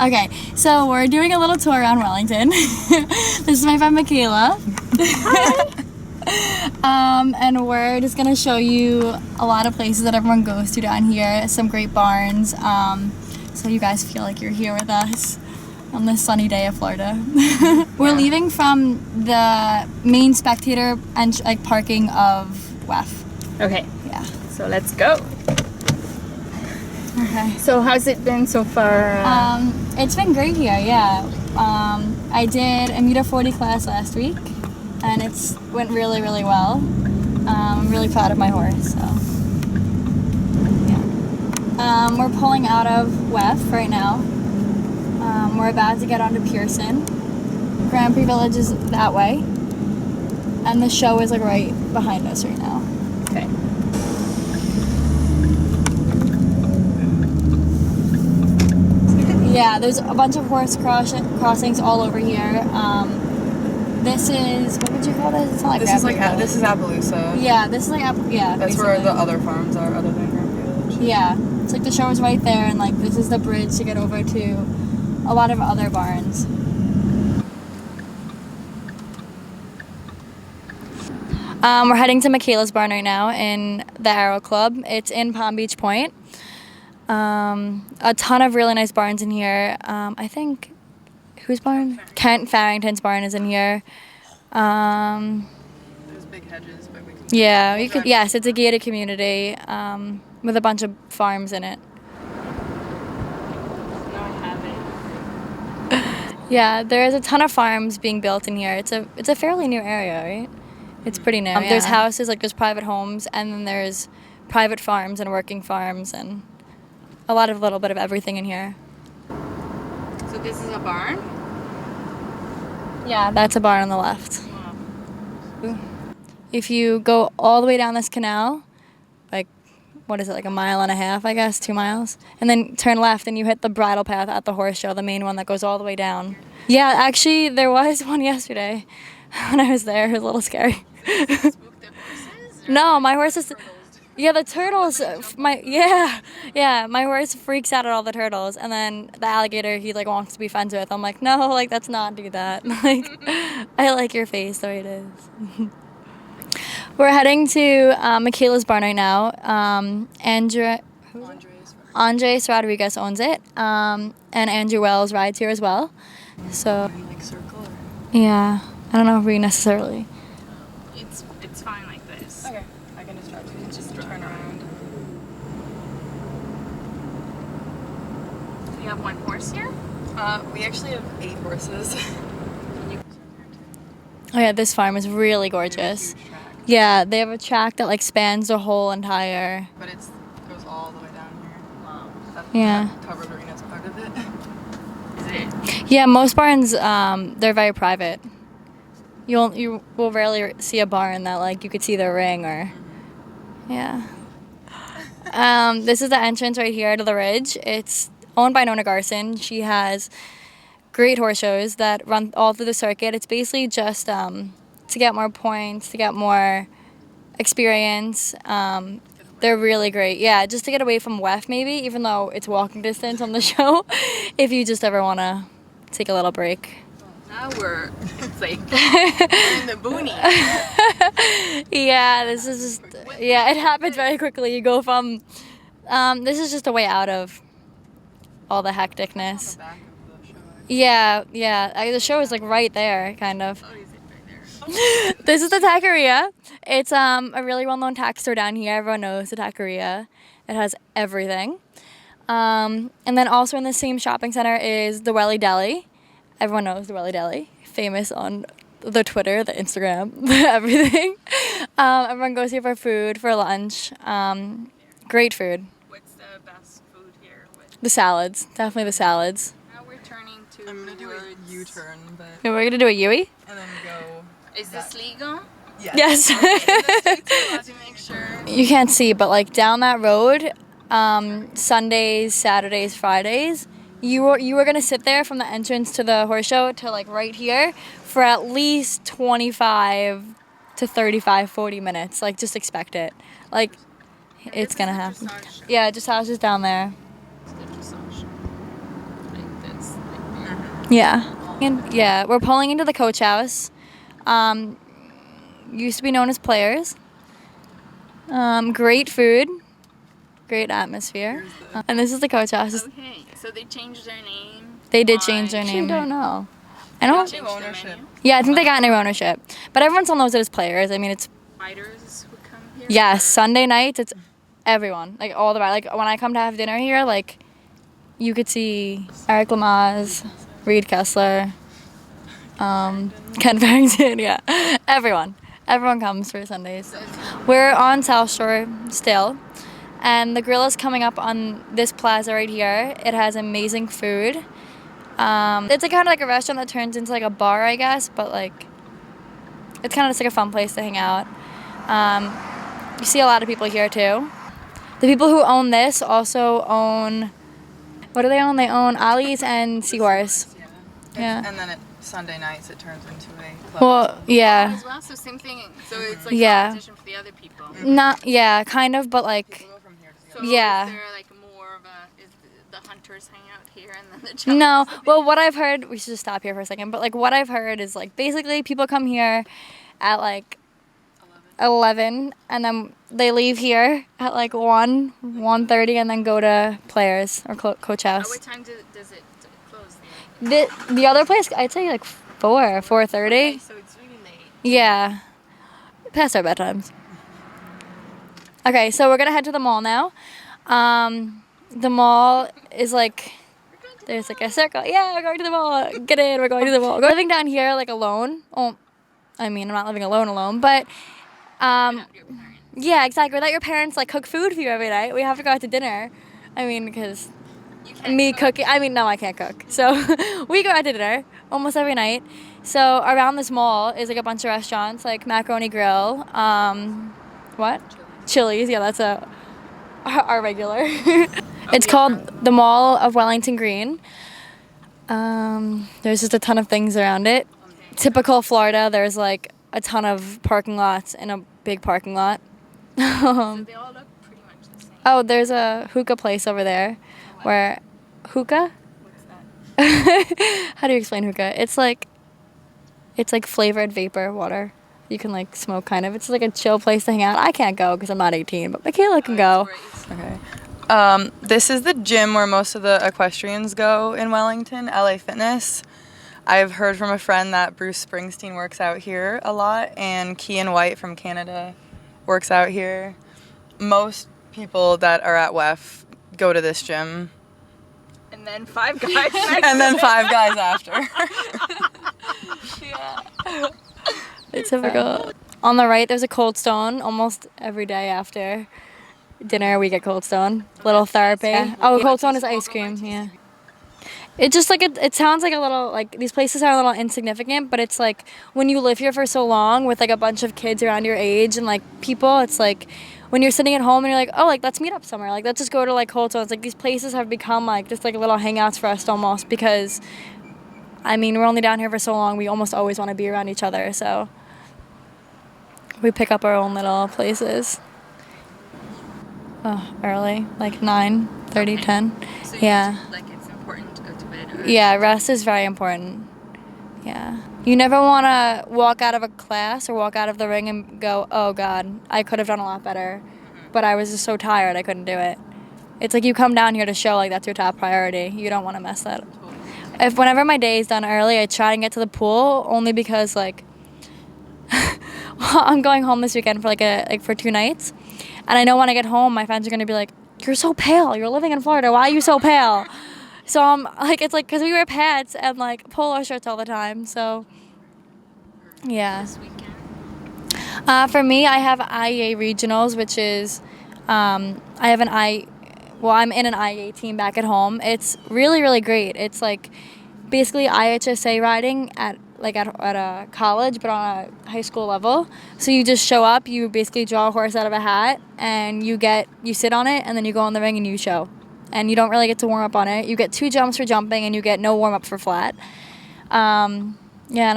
Okay, so we're doing a little tour around Wellington. This is my friend Mikala. And we're just gonna show you a lot of places that everyone goes to down here. Some great barns, so you guys feel like you're here with us on this sunny day of Florida. We're leaving from the main spectator and parking of WEF. Okay. Yeah. So let's go. Okay. So how's it been so far? It's been great here, yeah. I did a meter 40 class last week, and it's went really, really well. I'm really proud of my horse, so yeah. We're pulling out of WEF right now. We're about to get onto Pearson. Grand Prix Village is that way, and the show is like right behind us right now. Okay. Yeah, there's a bunch of horse crossings all over here. This is, what would you call this? It's not like this is Appaloosa. Yeah, this is like That's basically where the other farms are, other than Grand Prix Village. Yeah, it's like the show is right there, and like this is the bridge to get over to a lot of other barns. We're heading to Mikala's barn right now in the Arrow Club. It's in Palm Beach Point. A ton of really nice barns in here. I think, whose barn? Kent Farrington's barn is in here. There's big hedges, but we can... Yeah, you could. Yes, it's a gated community with a bunch of farms in it. No, I haven't. Yeah, there is a ton of farms being built in here. It's a fairly new area, right? It's pretty new. There's houses, like there's private homes, and then there's private farms and working farms, and a little bit of everything in here. So this is a barn? Yeah, that's a barn on the left. Wow. If you go all the way down this canal, like, what is it, like a mile and a half, I guess, 2 miles, and then turn left and you hit the bridle path at the horse show, the main one that goes all the way down. Yeah, actually, there was one yesterday when I was there. It was a little scary. No, my horse is... Yeah, the turtles, my horse freaks out at all the turtles, and then the alligator he like wants to be friends with. I'm like, no, like let's not do that. Like, I like your face the way it is. We're heading to Mikala's barn right now. Andres Rodriguez owns it, and Andrew Wells rides here as well. So, yeah, I don't know if we necessarily. It's fine like this. Okay, I can just try to turn around. Do you have one horse here? We actually have 8 horses. Oh yeah, this farm is really gorgeous. Huge track. Yeah, they have a track that like spans the whole entire. But it goes all the way down here. Wow. Yeah. That covered arena's part of it. Is it? Yeah, most barns they're very private. You will rarely see a barn that like you could see the ring or. Yeah. This is the entrance right here to the ridge. It's owned by Nona Garson. She has great horse shows that run all through the circuit. It's basically just to get more points, to get more experience. They're really great. Yeah, just to get away from WEF maybe, even though it's walking distance on the show, if you just ever want to take a little break. Now it's like we're in the boonies. Yeah, this is just, yeah, it happens very quickly. You go from, this is just a way out of all the hecticness. Back of the show. Yeah. The show is like right there, kind of. Oh, is it right there? This is the taqueria. It's a really well-known tack store down here. Everyone knows the taqueria. It has everything. And then also in the same shopping center is the Welly Deli. Everyone knows the Welly Deli. Famous on the Twitter, the Instagram, everything. Everyone goes here for food, for lunch. Great food. What's the best food here? The salads. Definitely the salads. Now we're turning to... I'm gonna do a U-turn, but... Yeah, we're going to do a Yui? And then go... Is this legal? Yes. To make sure. You can't see, but like down that road, Sundays, Saturdays, Fridays, you were gonna sit there from the entrance to the horse show to like right here for at least 25 to 35, 40 minutes. Like just expect it. Like it's gonna happen. Yeah, just houses down there. Like this. Yeah. And yeah, we're pulling into the coach house. Used to be known as Players. Great food, great atmosphere. And this is the coach house. Okay, so they changed their name. They did change their Why? name. I don't know. I don't. Changed New the ownership. menu. Yeah, I think they got new ownership, but everyone still knows it as Players. I mean, it's Fighters would come here. yes. or- Sunday nights, it's everyone, like all the like when I come to have dinner here, like you could see Eric Lamaze, Reed Kessler, Ken Farrington, yeah, everyone comes for Sundays. We're on South Shore still, and the grill is coming up on this plaza right here. It has amazing food. It's like kind of like a restaurant that turns into like a bar, I guess, but like it's kind of just like a fun place to hang out. You see a lot of people here too. The people who own this also own, what do they own? They own Ollie's and Seahorse. Yeah. And then Sunday nights it turns into a club. Well, yeah. As well, so same thing. So it's like Yeah. competition for the other people. Not, yeah, kind of, but like, People go from here to So the Yeah. is there like more of a, is the hunters hang out here and then the challengers? no. Well, what I've heard, we should just stop here for a second, but like what I've heard is like basically people come here at like 11 and then they leave here at like 1:30 and then go to Players or Coach At House. what time does it close? The other place, I'd say like 4:30. Okay, so it's really late. Yeah. Past our bedtimes. Okay, so we're gonna head to the mall now. The mall is like, there's like a circle. Yeah, we're going to the mall. Get in, we're going to the mall. We're living down here like alone. Oh, I mean, I'm not living alone, but yeah, exactly. Without your parents like cook food for you every night, we have to go out to dinner. I mean, because me cooking. I mean, no, I can't cook. So we go out to dinner almost every night. So around this mall is like a bunch of restaurants, like Macaroni Grill. What? Chili's. Yeah, that's our regular. It's called the Mall of Wellington Green. There's just a ton of things around it. Typical Florida. There's like a ton of parking lots in a big parking lot. So they all look pretty much the same. Oh, there's a hookah place over there, where hookah. What's that? How do you explain hookah? It's like flavored vapor water. You can like smoke kind of. It's like a chill place to hang out. I can't go because I'm not 18, but Mikala can go. Okay. This is the gym where most of the equestrians go in Wellington, LA Fitness. I've heard from a friend that Bruce Springsteen works out here a lot, and Kian White from Canada works out here. Most people that are at WEF go to this gym. And then Five Guys next. And then Five Guys after. It's typical. On the right, there's a Cold Stone. Almost every day after dinner, we get Cold Stone. Little therapy. Oh, Cold Stone is ice cream. Yeah. It just like it sounds like a little like these places are a little insignificant, but it's like when you live here for so long with like a bunch of kids around your age and like people, it's like when you're sitting at home and you're like, oh, like let's meet up somewhere. Like let's just go to like Cold Stone. It's like these places have become like just like little hangouts for us almost because, I mean, we're only down here for so long. We almost always want to be around each other, so we pick up our own little places. Oh, early, like 9:30, 10. So Yeah. like it's important to go to bed early. Yeah, rest is very important. Yeah. You never want to walk out of a class or walk out of the ring and go, oh, God, I could have done a lot better, but I was just so tired I couldn't do it. It's like you come down here to show like that's your top priority. You don't want to mess that up. Whenever my day is done early, I try and get to the pool only because like I'm going home this weekend for for 2 nights. And I know when I get home, my friends are going to be like, you're so pale. You're living in Florida. Why are you so pale? So I'm like, it's like, because we wear pants and like polo shirts all the time. So, yeah. This weekend. For me, I have IEA regionals, which is, I'm in an IEA team back at home. It's really, really great. It's like basically IHSA riding at a college, but on a high school level. So you just show up, you basically draw a horse out of a hat, and you sit on it, and then you go on the ring and you show. And you don't really get to warm up on it. You get 2 jumps for jumping, and you get no warm up for flat. Yeah, and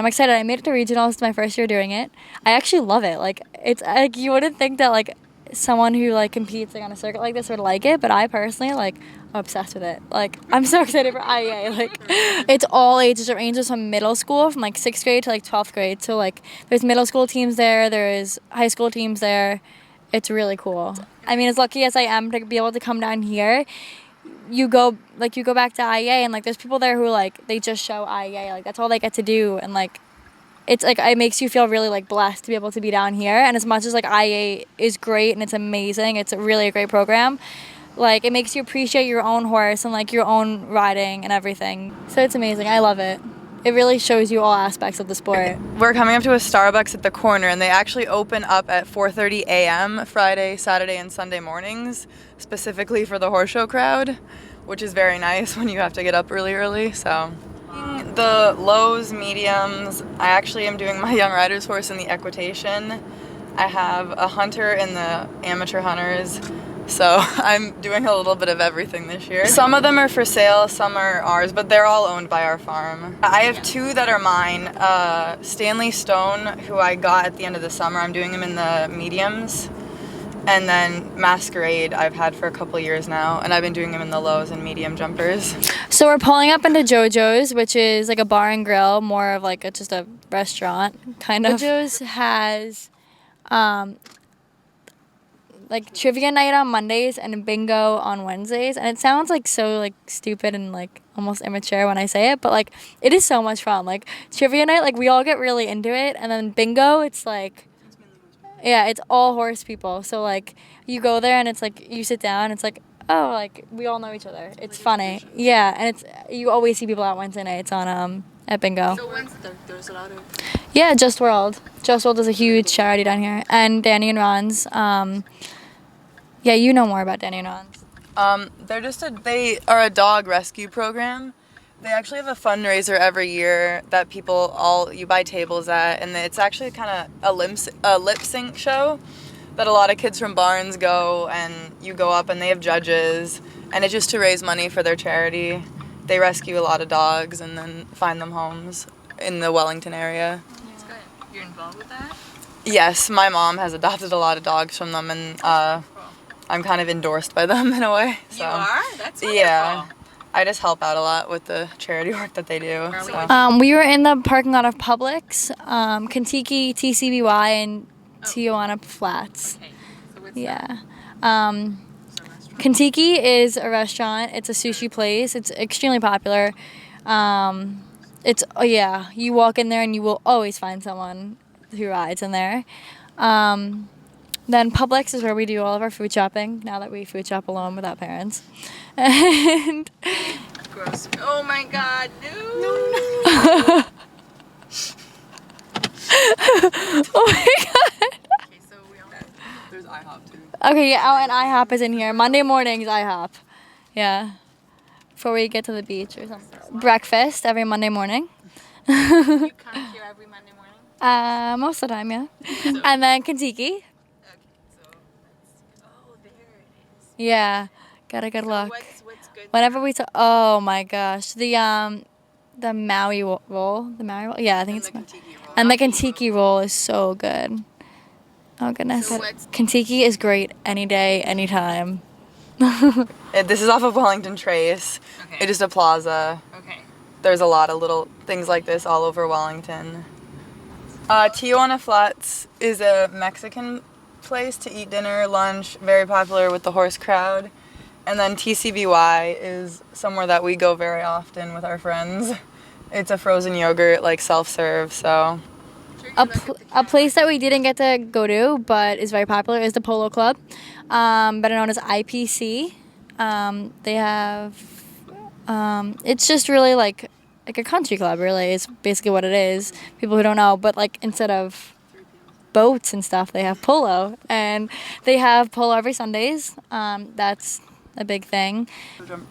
I'm excited. I made it to regionals. It's my first year doing it. I actually love it. Like, it's like you wouldn't think that like someone who like competes like on a circuit like this would like it, but I personally like I'm obsessed with it. Like I'm so excited for IEA. Like it's all ages. It ranges from middle school from like 6th grade to like 12th grade. So like there's middle school teams there, there is high school teams there. It's really cool. I mean, as lucky as I am to be able to come down here, you go back to IEA and like there's people there who like they just show IEA, like that's all they get to do, and like it's like it makes you feel really like blessed to be able to be down here. And as much as like IEA is great and it's amazing, it's really a great program, like it makes you appreciate your own horse and like your own riding and everything. So it's amazing. I love it. It really shows you all aspects of the sport. We're coming up to a Starbucks at the corner, and they actually open up at 4:30 a.m. Friday, Saturday, and Sunday mornings, specifically for the horse show crowd, which is very nice when you have to get up really early. So the lows, mediums, I actually am doing my young rider's horse in the equitation. I have a hunter in the amateur hunters. So I'm doing a little bit of everything this year. Some of them are for sale, some are ours, but they're all owned by our farm. I have 2 that are mine. Stanley Stone, who I got at the end of the summer, I'm doing him in the mediums. And then Masquerade I've had for a couple years now, and I've been doing him in the lows and medium jumpers. So we're pulling up into JoJo's, which is like a bar and grill, more of like just a restaurant kind of. JoJo's has like trivia night on Mondays and bingo on Wednesdays, and it sounds like so like stupid and like almost immature when I say it, but like it is so much fun. Like trivia night, like we all get really into it, and then bingo, it's like yeah, it's all horse people. So like you go there and it's like you sit down, it's like oh, like we all know each other. It's funny. Yeah, and it's you always see people out Wednesday nights on at bingo. So there's a lot of Yeah, Just World. Just World is a huge charity down here. And Danny and Ron's. Yeah, you know more about Danny and Ron's. They are a dog rescue program. They actually have a fundraiser every year that you buy tables at, and it's actually kind of a lip sync show that a lot of kids from Barnes go, and you go up and they have judges, and it's just to raise money for their charity. They rescue a lot of dogs and then find them homes in the Wellington area. That's good. You're involved with that? Yes, my mom has adopted a lot of dogs from them, and I'm kind of endorsed by them in a way. So. You are? That's wonderful. Yeah. I just help out a lot with the charity work that they do. So. We were in the parking lot of Publix, Kentucky, TCBY, and Tijuana Flats. Okay. So what's Yeah. Kentucky is a restaurant. It's a sushi place. It's extremely popular. You walk in there and you will always find someone who rides in there. Then Publix is where we do all of our food shopping, now that we food shop alone without parents. And gross. Oh my god, no. oh my god. Okay, so we all There's IHOP too. Okay, yeah, and IHOP is in here. Monday mornings, IHOP. Yeah. Before we get to the beach or something. Breakfast every Monday morning. you come here every Monday morning? Most of the time, yeah. And then Kentucky. Okay, so there it is. Yeah. Gotta good luck. What's good? Whenever we talk, oh my gosh, the Maui roll, yeah, I think it's and the Kentucky roll is so good. Oh goodness, So Kentucky is great any day, anytime. This is off of Wellington Trace. Okay. It is a plaza. Okay. There's a lot of little things like this all over Wellington. Tijuana Flats is a Mexican place to eat dinner, lunch, very popular with the horse crowd. And then TCBY is somewhere that we go very often with our friends. It's a frozen yogurt, like self-serve, so. A place that we didn't get to go to, but is very popular, is the Polo Club, better known as IPC. They have, it's just really like a country club, really, is basically what it is. People who don't know, but like instead of boats and stuff, they have polo, and they have polo every Sundays. That's a big thing.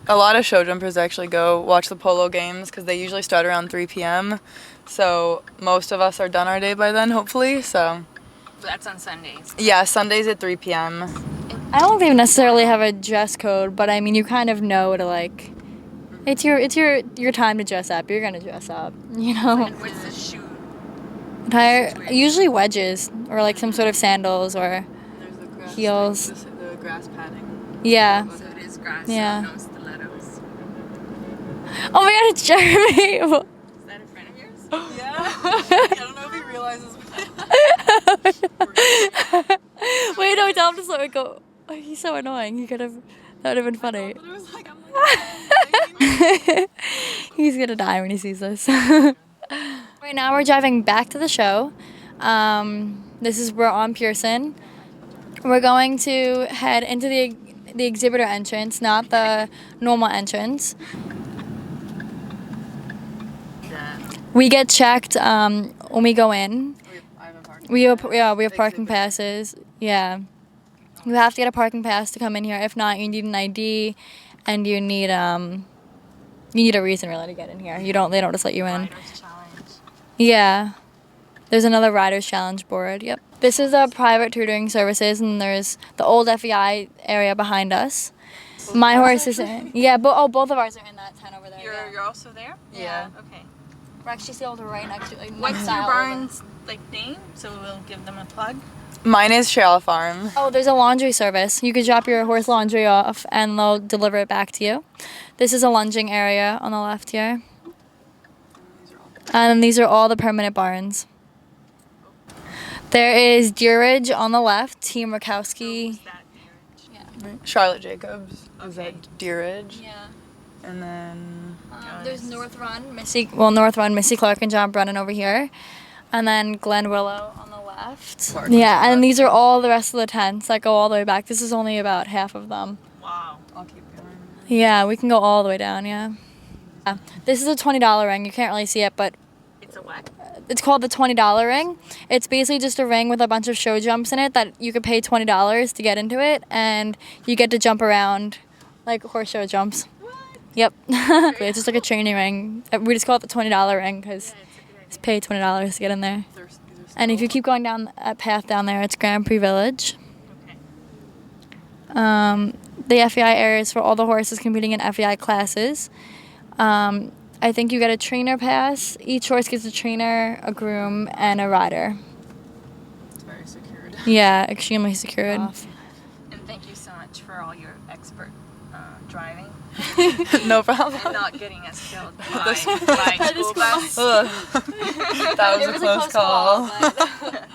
A lot of show jumpers actually go watch the polo games because they usually start around 3 p.m. So most of us are done our day by then, hopefully. So That's on Sundays. yeah, Sundays at 3 p.m. I don't think they necessarily have a dress code, but I mean, you kind of know to like, it's your time to dress up. You're gonna dress up, you know. And what's the shoe? Usually wedges or like some sort of sandals or heels. The grass padding. Yeah. So it is grass. Yeah. So no stilettos. Oh my god, it's Jeremy! Is that a friend of yours? Yeah. I don't know if he realizes. Wait, no, tell him to slow it go. Oh, he's so annoying. That would have been funny. It was like, I'm like, He's gonna die when he sees this. Right now we're driving back to the show. We're on Pearson. We're going to head into the exhibitor entrance, not the normal entrance. We get checked when we go in. I have a parking We have pass. parking passes. Yeah. You have to get a parking pass to come in here. If not, you need an ID, and you need a reason really to get in here. They don't just let you in. Riders Challenge. Yeah. There's another Riders Challenge board. Yep. This is the private tutoring services, and there's the old FEI area behind us. My horse is in. Yeah, both of ours are in that tent over there. Yeah. You're also there? Yeah. Okay. We're actually still right next to like What's your barn's name? So we'll give them a plug. Mine is Trail Farm. Oh, there's a laundry service. You could drop your horse laundry off and they'll deliver it back to you. This is a lunging area on the left here. And these are all the permanent barns. There is Deerage on the left, Team Rakowski. Charlotte Jacobs is at Deerage. Yeah. And then There's North Run, Missy Clark and John Brennan over here. And then Glen Willow on the left. Yeah, and these are all the rest of the tents that go all the way back. This is only about half of them. Wow. I'll keep going. Yeah, we can go all the way down, yeah. This is a $20 ring. You can't really see it, but It's a what? it's called the $20 ring. It's basically just a ring with a bunch of show jumps in it that you could pay $20 to get into it, and you get to jump around like horse show jumps. What? Yep. It's just like a training ring. We just call it the $20 ring because it's paid $20 to get in there. And if you keep going down that path down there, it's Grand Prix Village. Okay. The FEI areas for all the horses competing in FEI classes. I think you get a trainer pass. Each horse gets a trainer, a groom, and a rider. It's very secured. Yeah, extremely secured. And thank you so much for all your expert driving No problem. and not getting us killed by school bus. Ugh. That was a close call. but